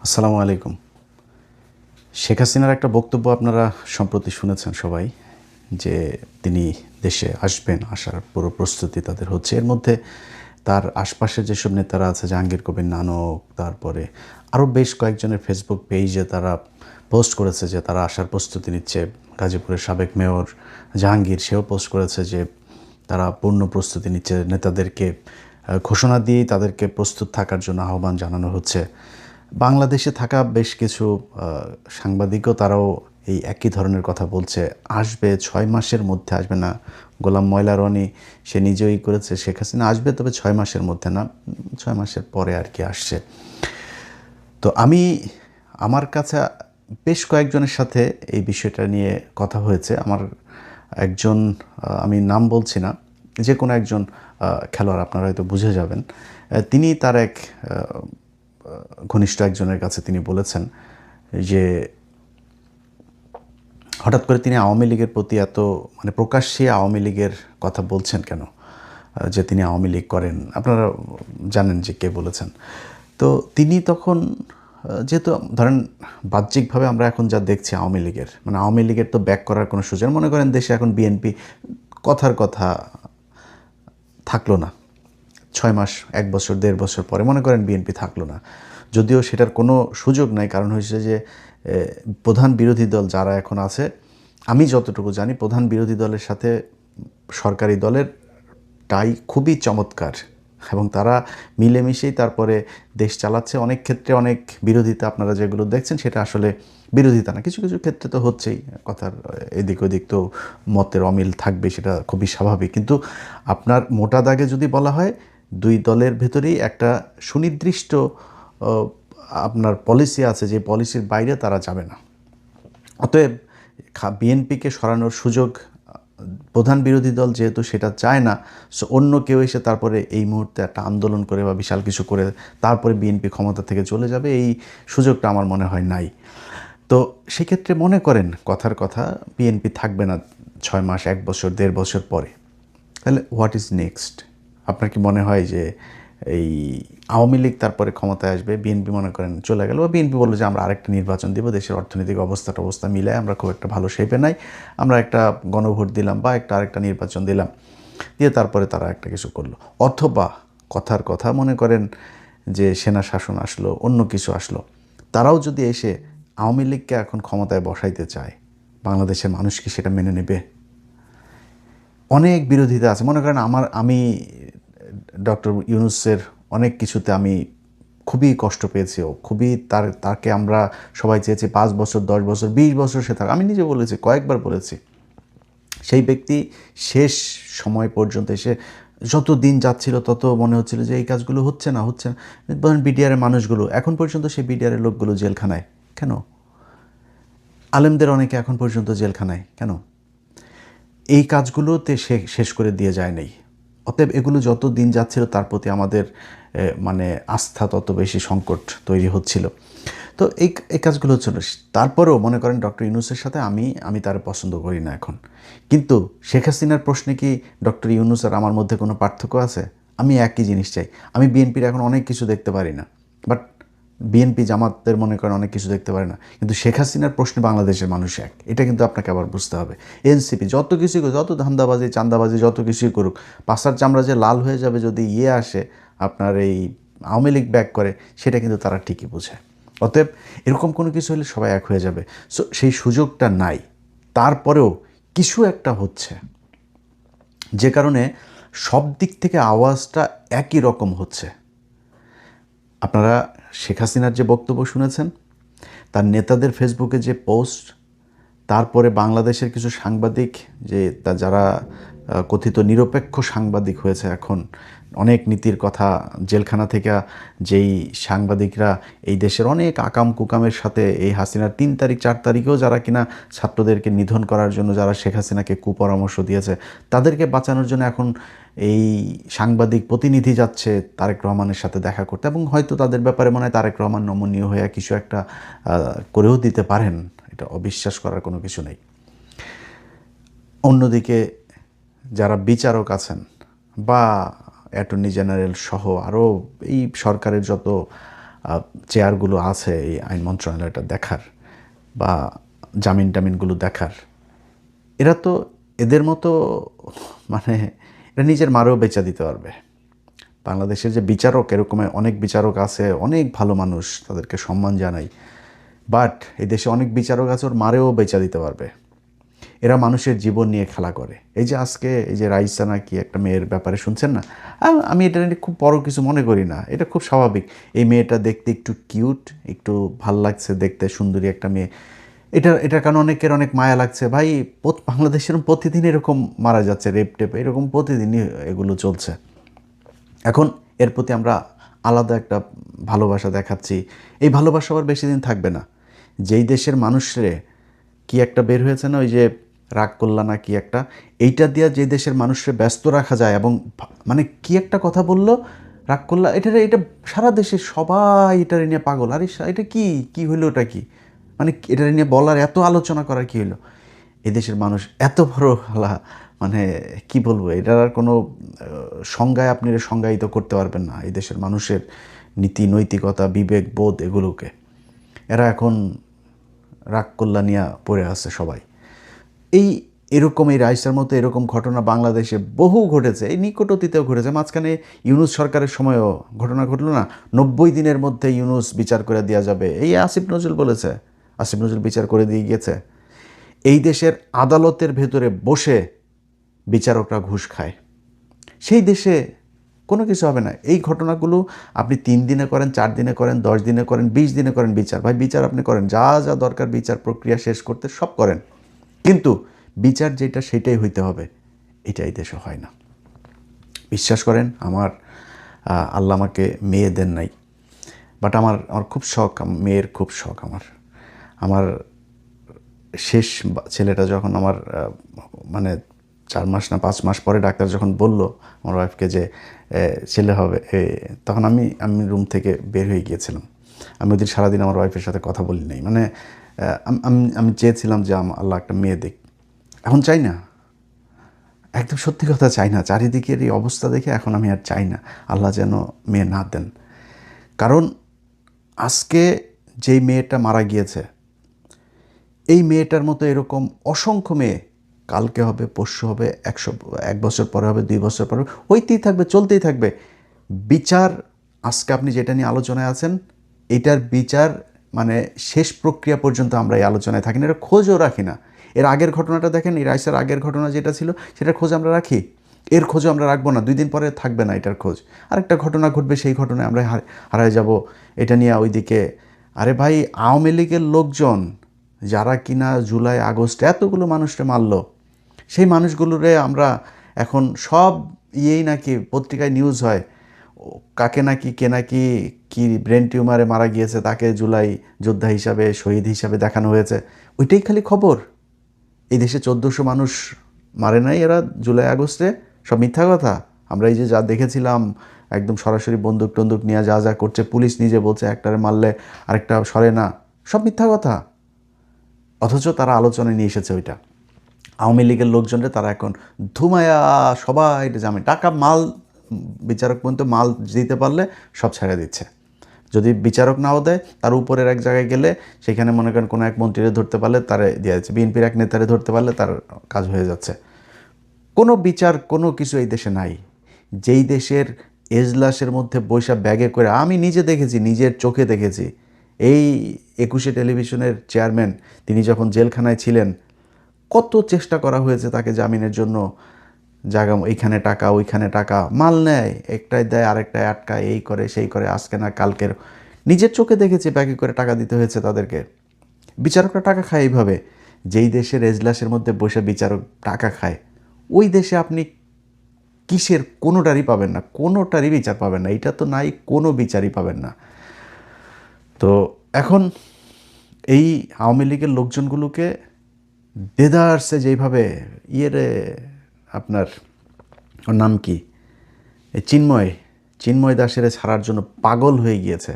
আসসালামু আলাইকুম। শেখ হাসিনার একটা বক্তব্য আপনারা সম্প্রতি শুনেছেন সবাই, যে তিনি দেশে আসবেন, আসার পুরো প্রস্তুতি তাদের হচ্ছে। এর মধ্যে তার আশপাশের যেসব নেতারা আছে, জাহাঙ্গীর কবির নানক, তারপরে আরও বেশ কয়েকজনের ফেসবুক পেজে তারা পোস্ট করেছে যে তারা আসার প্রস্তুতি নিচ্ছে। গাজীপুরের সাবেক মেয়র জাহাঙ্গীর, সেও পোস্ট করেছে যে তারা পূর্ণ প্রস্তুতি নিচ্ছে। নেতাদেরকে ঘোষণা দিয়েই তাদেরকে প্রস্তুত থাকার জন্য আহ্বান জানানো হচ্ছে। বাংলাদেশে থাকা বেশ কিছু সাংবাদিকও তারাও এই একই ধরনের কথা বলছে, আসবে 6 মাসের মধ্যে, আসবে না। গোলাম ময়লা রনি সে নিজেই করেছে, শেখ হাসিনা আসবে, তবে 6 মাসের মধ্যে না, 6 মাসের পরে আর কি আসছে। তো আমার কাছে বেশ কয়েকজনের সাথে এই বিষয়টা নিয়ে কথা হয়েছে। আমার একজন, আমি নাম বলছি না, যে কোনো একজন খেলোয়াড়, আপনারা হয়তো বুঝে যাবেন, তিনি তার এক ঘনিষ্ঠ একজনের কাছে তিনি বলেছেন যে হঠাৎ করে তিনি আওয়ামী লীগের প্রতি এত, মানে প্রকাশ্যে আওয়ামী লীগের কথা বলছেন কেন, যে তিনি আওয়ামী লীগ করেন। আপনারা জানেন যে কে বলেছেন। তো তিনি তখন, যেহেতু ধরেন বাহ্যিকভাবে আমরা এখন যা দেখছি আওয়ামী লীগের, মানে আওয়ামী লীগের তো ব্যাক করার কোনো সুযোগ, মনে করেন দেশে এখন বিএনপি কথার কথা থাকলো না, 6 মাস, 1 বছর, 1.5 বছর পরে মনে করেন বিএনপি থাকলো না, যদিও সেটার কোনো সুযোগ নাই। কারণ হচ্ছে যে প্রধান বিরোধী দল যারা এখন আছে, আমি যতটুকু জানি প্রধান বিরোধী দলের সাথে সরকারি দলের টাই খুবই চমৎকার, এবং তারা মিলেমিশেই তারপরে দেশ চালাচ্ছে। অনেক ক্ষেত্রে অনেক বিরোধিতা আপনারা যেগুলো দেখছেন সেটা আসলে বিরোধিতা না, কিছু কিছু ক্ষেত্রে তো হচ্ছেই, কথার এদিক ওদিক তো মতের অমিল থাকবে, সেটা খুবই স্বাভাবিক। কিন্তু আপনার মোটা দাগে যদি বলা হয়, দুই দলের ভেতরেই একটা সুনির্দিষ্ট আপনার পলিসি আছে, যে পলিসির বাইরে তারা যাবে না। অতএব বিএনপিকে সরানোর সুযোগ প্রধান বিরোধী দল যেহেতু সেটা চায় না, সো অন্য কেউ এসে তারপরে এই মুহূর্তে একটা আন্দোলন করে বা বিশাল কিছু করে তারপরে বিএনপি ক্ষমতা থেকে চলে যাবে, এই সুযোগটা আমার মনে হয় নাই। তো সেক্ষেত্রে মনে করেন কথার কথা, বিএনপি থাকবে না 6 মাস, 1 বছর, 1.5 বছর পরে, তাহলে হোয়াট ইজ নেক্সট? আপনার কি মনে হয় যে এই আওয়ামী লীগ তারপরে ক্ষমতায় আসবে, বিএনপি মনে করেন চলে গেল, বা বিএনপি বললো যে আমরা আরেকটা নির্বাচন দিব, দেশের অর্থনৈতিক অবস্থা মিলায় আমরা খুব একটা ভালো শেপে নাই, আমরা একটা গণভোট দিলাম বা আরেকটা নির্বাচন দিলাম, দিয়ে তারপরে তারা একটা কিছু করলো। অথবা কথার কথা মনে করেন যে সেনা শাসন আসলো, অন্য কিছু আসলো, তারাও যদি এসে আওয়ামী লীগকে এখন ক্ষমতায় বসাইতে চায়, বাংলাদেশের মানুষ কি সেটা মেনে নেবে? অনেক বিরোধিতা আছে। মনে করেন আমি ডক্টর ইউনূসের অনেক কিছুতে আমি খুবই কষ্ট পেয়েছি, ও খুবই তাকে আমরা সবাই চেয়েছি 5 বছর, 10 বছর, 20 বছর সে থাক। আমি নিজে বলেছি, কয়েকবার বলেছি, সেই ব্যক্তি শেষ সময় পর্যন্ত এসে যত দিন যাচ্ছিল তত মনে হচ্ছিল যে এই কাজগুলো হচ্ছে না। ধরেন বিডিআরের মানুষগুলো এখন পর্যন্ত, সেই বিডিআরের লোকগুলো জেলখানায় কেন? আলেমদের অনেকে এখন পর্যন্ত জেলখানায় কেন? এই কাজগুলোতে শেষ করে দিয়ে যায় নাই। অতএব এগুলো যত দিন যাচ্ছিল তার প্রতি আমাদের মানে আস্থা তত বেশি সংকট তৈরি হচ্ছিল। তো এই কাজগুলো হচ্ছিল। তারপরেও মনে করেন ডক্টর ইউনূসের সাথে আমি তার পছন্দ করি না এখন, কিন্তু শেখ হাসিনার প্রশ্নে কি ডক্টর ইউনূস আর আমার মধ্যে কোনো পার্থক্য আছে? আমি একই জিনিস চাই। আমি বিএনপির এখন অনেক কিছু দেখতে পারি না, বাট বিএনপি জামাতের মনে করেন অনেক কিছু দেখতে পারে না, কিন্তু শেখ হাসিনার প্রশ্নে বাংলাদেশের মানুষ এক, এটা কিন্তু আপনাকে আবার বুঝতে হবে। এনসিপি যত কিছুই করুক, যত ধান্দাবাজি চান্দাবাজি যত কিছুই করুক, পাশার চামড়া যে লাল হয়ে যাবে যদি আসে, আপনার এই আওয়ামী লীগ ব্যাক করে, সেটা কিন্তু তারা ঠিকই বোঝে। অতএব এরকম কোনো কিছু হলে সবাই এক হয়ে যাবে। সো সেই সুযোগটা নাই। তারপরেও কিছু একটা হচ্ছে, যে কারণে সব দিক থেকে আওয়াজটা একই রকম হচ্ছে। আপনারা শেখ হাসিনার যে বক্তব্য শুনেছেন, তার নেতাদের ফেসবুকে যে পোস্ট, তারপরে বাংলাদেশের কিছু সাংবাদিক, যে যারা কথিত নিরপেক্ষ সাংবাদিক হয়েছে এখন, অনেক নীতির কথা, জেলখানা থেকে যেই সাংবাদিকরা এই দেশের অনেক আকাম কুকামের সাথে, এই হাসিনার 3 তারিখ 4 তারিখেও যারা কিনা ছাত্রদেরকে নিধন করার জন্য যারা শেখ হাসিনাকে কুপরামর্শ দিয়েছে, তাদেরকে বাঁচানোর জন্য এখন এই সাংবাদিক প্রতিনিধি যাচ্ছে তারেক রহমানের সাথে দেখা করতে, এবং হয়তো তাদের ব্যাপারে মনে হয় তারেক রহমান নমনীয় হয়ে কিছু একটা করেও দিতে পারেন, এটা অবিশ্বাস করার কোনো কিছু নেই। অন্যদিকে যারা বিচারক আছেন বা অ্যাটর্নি জেনারেল সহ আরও এই সরকারের যত চেয়ারগুলো আছে এই আইন মন্ত্রণালয়টা দেখার বা জামিন টামিনগুলো দেখার, এরা তো এদের মতো মানে এরা নিজের মারেও বেচা দিতে পারবে। বাংলাদেশের যে বিচারক, এরকম অনেক বিচারক আছে, অনেক ভালো মানুষ, তাদেরকে সম্মান জানাই, বাট এই দেশে অনেক বিচারক আছে ওর মারেও বেচা দিতে পারবে। এরা মানুষের জীবন নিয়ে খেলা করে। এই যে আজকে এই যে রাইসা নাকি একটা মেয়ের ব্যাপারে শুনছেন না, আমি এটা নিয়ে খুব বড় কিছু মনে করি না, এটা খুব স্বাভাবিক। এই মেয়েটা দেখতে একটু কিউট, একটু ভাল লাগছে দেখতে, সুন্দরী একটা মেয়ে, এটা কারণ অনেকের অনেক মায়া লাগছে। ভাই বাংলাদেশের প্রতিদিন এরকম মারা যাচ্ছে, রেপ টেপ এরকম প্রতিদিনই এগুলো চলছে। এখন এর প্রতি আমরা আলাদা একটা ভালোবাসা দেখাচ্ছি, এই ভালোবাসা আবার বেশি দিন থাকবে না। যেই দেশের মানুষরে কি একটা বের হয়েছে না, ওই যে রাগ করলা না কি একটা, এইটা দিয়া যে দেশের মানুষরে ব্যস্ত রাখা যায়, এবং মানে কি একটা কথা বললো রাগ করলা, এটা সারা দেশে সবাই এটা নিয়ে পাগল। আরে এটা কি হইলো, ওটা কি মানে এটা নিয়ে বলার এত আলোচনা করার কি হলো? এদেশের মানুষ এত বড় হালা, মানে কি বলবো, এটার আর কোনো সংজ্ঞায় আপনি সংজ্ঞায়িত করতে পারবেন না এই দেশের মানুষের নীতি নৈতিকতা বিবেক বোধ এগুলোকে। এরা এখন রাগ কল্যাণিয়া পড়ে আছে সবাই। এরকম এই রাইসার মতো এরকম ঘটনা বাংলাদেশে বহু ঘটেছে, এই নিকট অতীতেও ঘটেছে। মাঝখানে ইউনূস সরকারের সময়ও ঘটনা ঘটলো না, 90 দিনের মধ্যে ইউনূস বিচার করে দেওয়া যাবে, এই আসিফ নজরুল বলেছে, আসিফ নজরুল বিচার করে দিয়ে গিয়েছে। এই দেশের আদালতের ভেতরে বসে বিচারকরা ঘুষ খায়, সেই দেশে কোনো কিছু হবে না। এই ঘটনাগুলো আপনি 3 দিনে করেন, 4 দিনে করেন, 10 দিনে করেন, 20 দিনে করেন বিচার, ভাই বিচার আপনি করেন, যা যা দরকার বিচার প্রক্রিয়া শেষ করতে সব করেন, কিন্তু বিচার যেটা সেটাই হইতে হবে, এটা এই দেশে হয় না। বিশ্বাস করেন, আমার আল্লাহ আমাকে মেয়ে দেন নাই, বাট আমার খুব শখ, মেয়ের খুব শখ। আমার শেষ ছেলেটা যখন আমার মানে 4 মাস না 5 মাস পরে ডাক্তার যখন বলল আমার ওয়াইফকে যে ছেলে হবে, তখন আমি রুম থেকে বের হয়ে গিয়েছিলাম। আমি ওদিন সারাদিন আমার ওয়াইফের সাথে কথা বলি নাই, মানে আমি চেয়েছিলাম যে আল্লাহ একটা মেয়ে দিক। এখন চাই না, একদম সত্যি কথা চাই না। চারিদিকের এই অবস্থা দেখে এখন আমি আর চাই না আল্লাহ যেন মেয়ে না দেন। কারণ আজকে যেই মেয়েটা মারা গিয়েছে, এই মেয়েটার মতো এরকম অসংখ্য মেয়ে কালকে হবে, পরশু হবে, 1 বছর পরে হবে, 2 বছর পরে হইতেই থাকবে, চলতেই থাকবে। বিচার আজকে আপনি যেটা নিয়ে আলোচনায় আছেন, এটার বিচার মানে শেষ প্রক্রিয়া পর্যন্ত আমরা এই আলোচনায় থাকি না, এটা খোঁজও রাখি না। এর আগের ঘটনাটা দেখেন, এই রাইসার আগের ঘটনা যেটা ছিল সেটার খোঁজ আমরা রাখি, এর খোঁজও আমরা রাখবো না। 2 দিন পরে থাকবে না এটার খোঁজ, আরেকটা ঘটনা ঘটবে, সেই ঘটনায় আমরা হারায় যাব এটা নিয়ে ওইদিকে। আরে ভাই, আওয়ামী লীগের লোকজন যারা কিনা জুলাই আগস্টে এতগুলো মানুষকে মারল, সেই মানুষগুলোরে আমরা এখন সব নাকি পত্রিকায় নিউজ হয়, কাকে নাকি কে নাকি কি ব্রেন টিউমারে মারা গিয়েছে, তাকে জুলাই যোদ্ধা হিসাবে শহীদ হিসাবে দেখানো হয়েছে, ওইটাই খালি খবর। এই দেশে 1400 মানুষ মারে নাই এরা জুলাই আগস্টে, সব মিথ্যা কথা। আমরা এই যে যা দেখেছিলাম একদম সরাসরি বন্দুক টন্দুক নিয়ে যা যা করছে, পুলিশ নিজে বলছে একটারে মারলে আরেকটা সরে না, সব মিথ্যা কথা। অথচ তারা আলোচনায় নিয়ে এসেছে ওইটা। আওয়ামী লীগের লোকজনরা তারা এখন ধুমায়া সবাই জামিন টাকা মাল, বিচারক পর্যন্ত মাল দিতে পারলে সব ছেড়ে দিচ্ছে। যদি বিচারক নাও দেয়, তার উপরের এক জায়গায় গেলে সেখানে মনে করেন কোনো এক মন্ত্রীরে ধরতে পারলে তারে দিয়ে যাচ্ছে, বিএনপির এক নেতারে ধরতে পারলে তার কাজ হয়ে যাচ্ছে। কোনো বিচার কোনো কিছু এই দেশে নাই। যেই দেশের এজলাসের মধ্যে বৈশা ব্যাগে করে, আমি নিজে দেখেছি, নিজের চোখে দেখেছি, এই 21শে টেলিভিশনের চেয়ারম্যান তিনি যখন জেলখানায় ছিলেন, কত চেষ্টা করা হয়েছে তাকে জামিনের জন্য, জায়গা এইখানে টাকা ওইখানে টাকা, মাল নেয়, একটাই দেয় আরেকটায় আটকায়, এই করে সেই করে, আজকে না কালকের, নিজের চোখে দেখেছি ব্যাগে করে টাকা দিতে হয়েছে তাদেরকে। বিচারকরা টাকা খায় এইভাবে। যেই দেশের এজলাসের মধ্যে বসে বিচারক টাকা খায়, ওই দেশে আপনি কিসের কোনোটারই পাবেন না, কোনোটারই বিচার পাবেন না, এটা তো নাই, কোনো বিচারই পাবেন না। তো এখন এই আওয়ামী লীগের লোকজনগুলোকে দেদারসে যেইভাবে আপনার ওর নাম কি, এই চিন্ময় দাসের ছাড়ার জন্য পাগল হয়ে গিয়েছে।